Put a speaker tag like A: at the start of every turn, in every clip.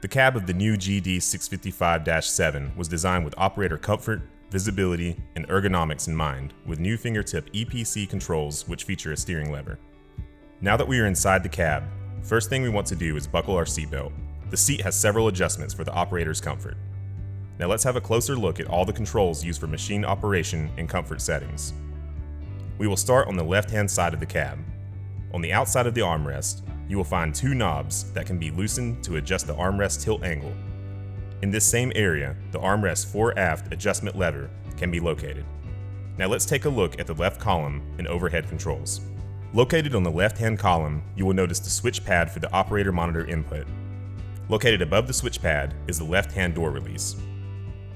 A: The cab of the new GD655-7 was designed with operator comfort, visibility, and ergonomics in mind, with new Fingertip EPC controls which feature a steering lever. Now that we are inside the cab, first thing we want to do is buckle our seatbelt. The seat has several adjustments for the operator's comfort. Now let's have a closer look at all the controls used for machine operation and comfort settings. We will start on the left-hand side of the cab. On the outside of the armrest, you will find two knobs that can be loosened to adjust the armrest tilt angle. In this same area, the armrest fore-aft adjustment lever can be located. Now let's take a look at the left column and overhead controls. Located on the left-hand column, you will notice the switch pad for the operator monitor input. Located above the switch pad is the left-hand door release.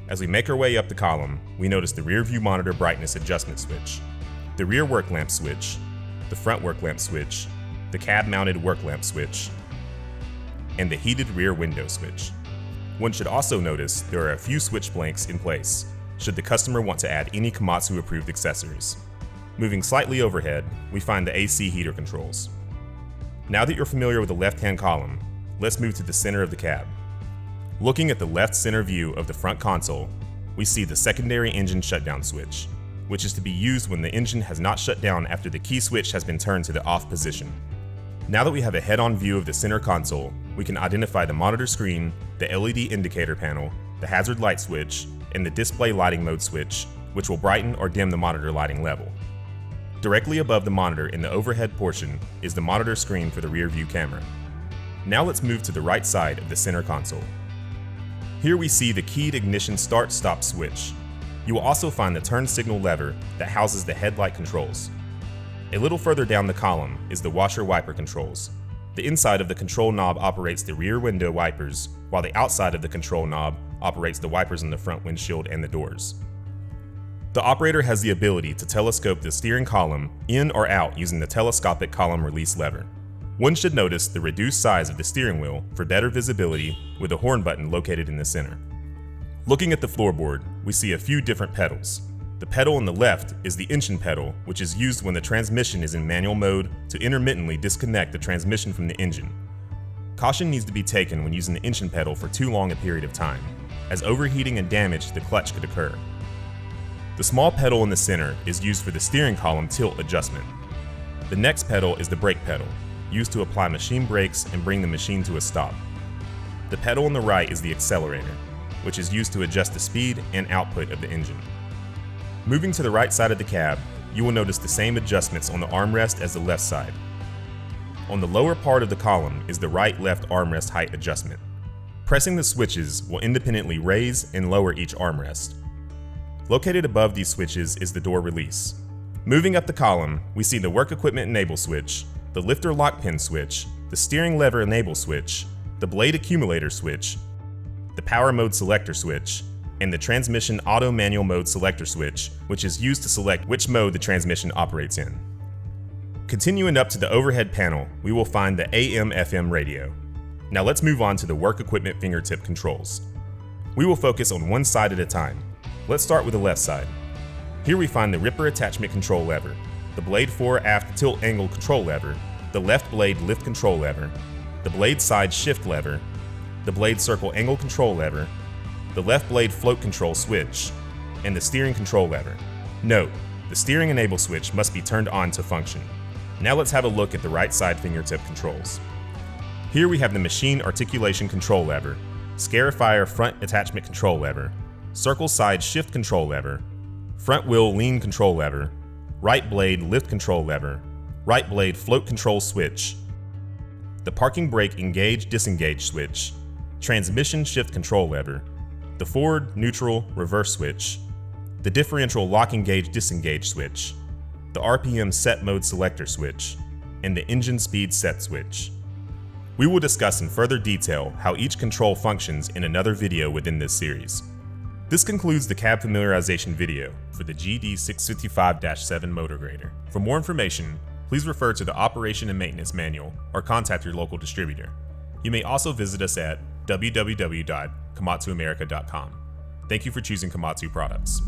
A: As we make our way up the column, we notice the rear view monitor brightness adjustment switch, the rear work lamp switch, the front work lamp switch, the cab mounted work lamp switch, and the heated rear window switch. One should also notice there are a few switch blanks in place, should the customer want to add any Komatsu approved accessories. Moving slightly overhead, we find the AC heater controls. Now that you're familiar with the left-hand column, let's move to the center of the cab. Looking at the left center view of the front console, we see the secondary engine shutdown switch, which is to be used when the engine has not shut down after the key switch has been turned to the off position. Now that we have a head-on view of the center console, we can identify the monitor screen, the LED indicator panel, the hazard light switch, and the display lighting mode switch, which will brighten or dim the monitor lighting level. Directly above the monitor in the overhead portion is the monitor screen for the rear view camera. Now let's move to the right side of the center console. Here we see the keyed ignition start-stop switch. You will also find the turn signal lever that houses the headlight controls. A little further down the column is the washer wiper controls. The inside of the control knob operates the rear window wipers, while the outside of the control knob operates the wipers in the front windshield and the doors. The operator has the ability to telescope the steering column in or out using the telescopic column release lever. One should notice the reduced size of the steering wheel for better visibility with a horn button located in the center. Looking at the floorboard, we see a few different pedals. The pedal on the left is the engine pedal, which is used when the transmission is in manual mode to intermittently disconnect the transmission from the engine. Caution needs to be taken when using the engine pedal for too long a period of time, as overheating and damage to the clutch could occur. The small pedal in the center is used for the steering column tilt adjustment. The next pedal is the brake pedal, used to apply machine brakes and bring the machine to a stop. The pedal on the right is the accelerator, which is used to adjust the speed and output of the engine. Moving to the right side of the cab, you will notice the same adjustments on the armrest as the left side. On the lower part of the column is the right-left armrest height adjustment. Pressing the switches will independently raise and lower each armrest. Located above these switches is the door release. Moving up the column, we see the work equipment enable switch, the lifter lock pin switch, the steering lever enable switch, the blade accumulator switch, the power mode selector switch, and the transmission auto manual mode selector switch, which is used to select which mode the transmission operates in. Continuing up to the overhead panel, we will find the AM/FM radio. Now let's move on to the work equipment fingertip controls. We will focus on one side at a time. Let's start with the left side. Here we find the ripper attachment control lever, the blade fore-aft tilt angle control lever, the left blade lift control lever, the blade side shift lever, the blade circle angle control lever, the left blade float control switch, and the steering control lever. Note, the steering enable switch must be turned on to function. Now let's have a look at the right side fingertip controls. Here we have the machine articulation control lever, Scarifier front attachment control lever, circle side shift control lever, front wheel lean control lever, right blade lift control lever, right blade float control switch, the parking brake engage disengage switch, transmission shift control lever, the forward, neutral, reverse switch, the differential lock engage disengage switch, the RPM set mode selector switch, and the engine speed set switch. We will discuss in further detail how each control functions in another video within this series. This concludes the cab familiarization video for the GD655-7 motor grader. For more information, please refer to the Operation and Maintenance Manual or contact your local distributor. You may also visit us at www.komatsuamerica.com. Thank you for choosing Komatsu products.